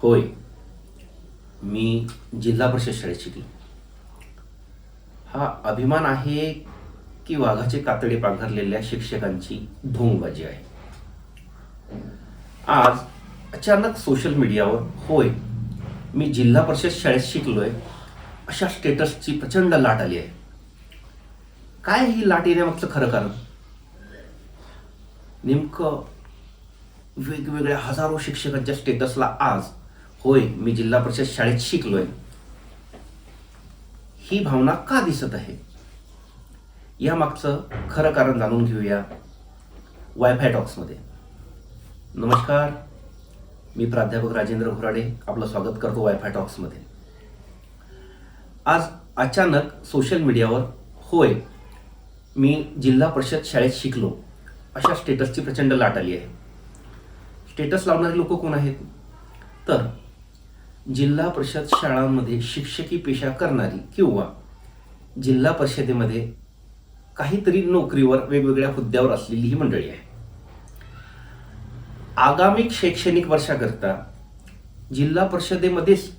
होय, मी जिल्हा परिषद शाळेत शिकलो. हा अभिमान आहे की वाघाचे कातडे पांघरलेल्या शिक्षकांची ढोंगबाजी आहे. आज अचानक सोशल मीडियावर होय, मी जिल्हा परिषद शाळेत शिकलोय अशा स्टेटसची प्रचंड लाट आली आहे. काय ही लाट येण्यामागचं खरं कारण? नेमकं वेगवेगळ्या हजारो शिक्षकांच्या स्टेटसला आज होय, मी जिल्हा परिषद शाळेत शिकलोय ही भावना का दिसत आहे? यामागचं खरं कारण जाणून घेऊया वायफाय टॉक्समध्ये. नमस्कार, मी प्राध्यापक राजेंद्र घोराडे आपलं स्वागत करतो वायफाय टॉक्समध्ये. आज अचानक सोशल मीडियावर होय, मी जिल्हा परिषद शाळेत शिकलो अशा स्टेटसची प्रचंड लाट आली आहे. स्टेटस लावणारे लोक कोण आहेत? तर जिल्हा परिषद शाळांमध्ये शिक्षकी पेशा करणारी किंवा जिल्हा परिषदेमध्ये काहीतरी नोकरीवर वेगवेगळ्या हुद्द्यावर असलेली ही मंडळी आहे. आगामी शैक्षणिक वर्षाकरता जिल्हा परिषदेमध्येच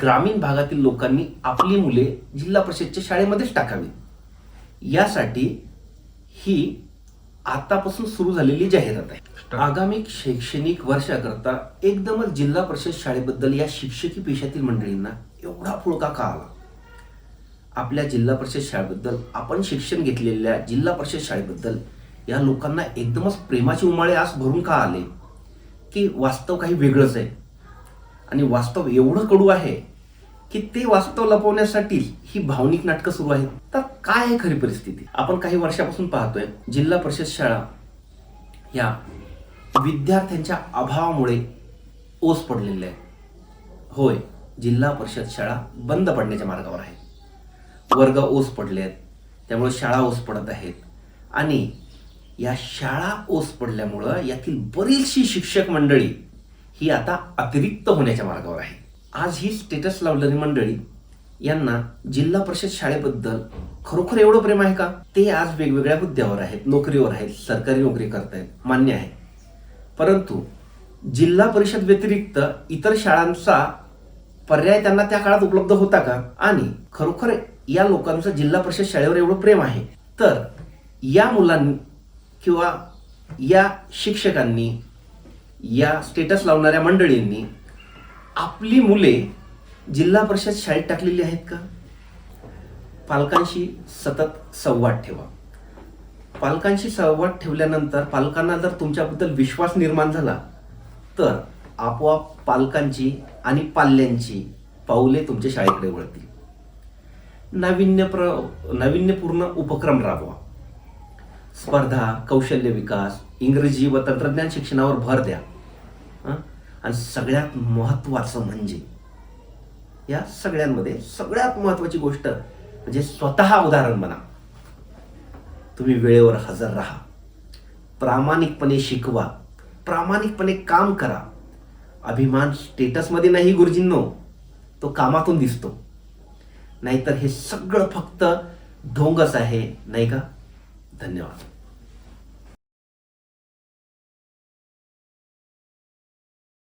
ग्रामीण भागातील लोकांनी आपली मुले जिल्हा परिषदच्या शाळेमध्येच टाकावी, यासाठी ही आतापासून सुरू झालेली जाहिरात आहे. आगामी शैक्षणिक वर्षाकरता एकदमच जिल्हा परिषद शाळेबद्दल या शिक्षकी पेशातील मंडळींना एवढा पुळका का आला? आपल्या जिल्हा परिषद शाळेबद्दल, आपण शिक्षण घेतलेल्या जिल्हा परिषद शाळेबद्दल या लोकांना एकदमच प्रेमाची उमाळे आज भरून का आले की वास्तव काही वेगळंच आहे आणि वास्तव एवढं कडू आहे की ते वास्तव लपवण्यासाठी ही भावनिक नाटकं सुरू आहेत? तर काय आहे खरी परिस्थिती? आपण काही वर्षापासून पाहतोय जिल्हा परिषद शाळा या विद्यार्थ्यांच्या अभावामुळे ओस पडलेल्या आहेत. होय, जिल्हा परिषद शाळा बंद पडण्याच्या मार्गावर आहेत. वर्ग ओस पडले आहेत, त्यामुळे शाळा ओस पडत आहेत आणि या शाळा ओस पडल्यामुळं यातील बरीचशी शिक्षक मंडळी ही आता अतिरिक्त होण्याच्या मार्गावर आहे. आज ही स्टेटस लावलेली मंडळी यांना जिल्हा परिषद शाळेबद्दल खरोखर एवढं प्रेम आहे का? ते आज वेगवेगळ्या हुद्द्यावर आहेत, नोकरीवर आहेत, सरकारी नोकरी करतायत, मान्य आहे. परंतु जिल्हा परिषद व्यतिरिक्त इतर शाळांचा पर्याय त्यांना त्या काळात उपलब्ध होता का? आणि खरोखर या लोकांचं जिल्हा परिषद शाळेवर एवढं प्रेम आहे तर या मुलांनी किंवा या शिक्षकांनी, या स्टेटस लावणाऱ्या मंडळींनी आपली मुले जिल्हा परिषद शाळेत टाकलेली आहेत का? पालकांशी सतत संवाद ठेवा. पालकांशी संवाद ठेवल्यानंतर पालकांना जर तुमच्याबद्दल विश्वास निर्माण झाला तर आपोआप पालकांची आणि पाल्यांची पाऊले तुमच्या शाळेकडे वळतील. नाविन्यपूर्ण उपक्रम राबवा. स्पर्धा, कौशल्य विकास, इंग्रजी व तंत्रज्ञान शिक्षणावर भर द्या. आणि सगळ्यात महत्त्वाचं म्हणजे या सगळ्यांमध्ये सगळ्यात महत्त्वाची गोष्ट म्हणजे स्वतः उदाहरण बना. तुम्ही वेळेवर हजर राहा, प्रामाणिकपणे शिकवा, प्रामाणिकपणे काम करा. अभिमान स्टेटसमध्ये नाही गुरुजींनो, तो कामातून दिसतो. नाहीतर हे सगळं फक्त ढोंगच आहे, नाही का? धन्यवाद.